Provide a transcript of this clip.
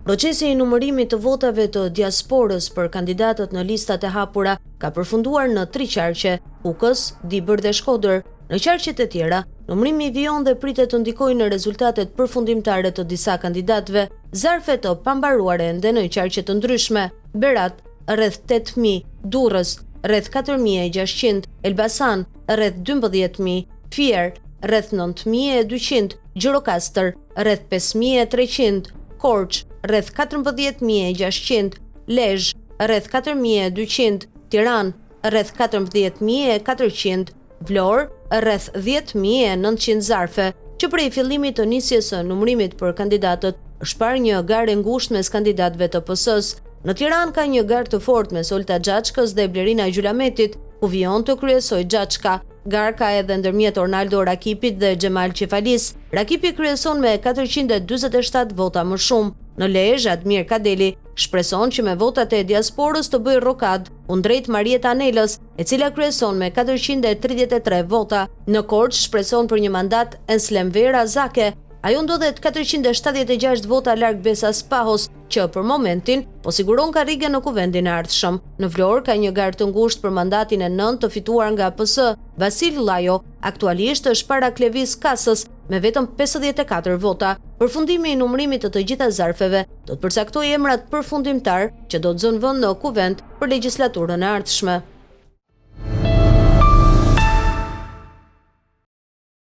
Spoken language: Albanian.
Procesi i numërimit të votave të diasporës për kandidatët në listat e hapura ka përfunduar në 3 qarqe: Kukës, Dibër dhe Shkodër. Në qarqet e tjera, numërimi vijon dhe pritet të ndikojë në rezultatet përfundimtare të disa kandidatëve. Zarfe të pambaruara ende në qarqe të ndryshme: Berat rreth 8000, Durrës rreth 4600, Elbasan rreth 12000, Fier rreth 9200, Gjirokastër rreth 5300, Korç rreth 14600, Lezhë rreth 4200, Tiranë rreth 14400, Vlorë rreth 10900 zarfe, që prej fillimit të nisjes së numërimit për kandidatët është parë një garë e ngushtë mes kandidatëve të PS-s. Në Tiranë ka një garë të fortë mes Olta Xhaçkës dhe Blerina Gjylametit, ku vijon të kryesojë Xhaçka. Garë ka edhe ndërmjet Ornaldo Rakipit dhe Xhemal Çefalis. Rakipi kryeson me 447 vota më shumë. Në Lezhë, Admir Kadeli shpreson që me votat e diasporës të bëjë rokad kundrejt Marieta Anelës, e cila kryeson me 433 vota. Në Korçë shpreson për një mandat Enslem Vera Zake. Ajo ndodhet 476 vota larg Besas Pahos, që për momentin po siguron karrige në kuvendin e ardhshëm. Në Vlorë ka një garë të ngushtë për mandatin e 9 të fituar nga PS. Vasil Llajo aktualisht është para Klevis Kasës me vetëm 54 vota. Përfundimi i numërimit të gjitha zarfeve do të përcaktojë emrat përfundimtar që do të zënë vend në kuvend për legjislaturën e ardhshme.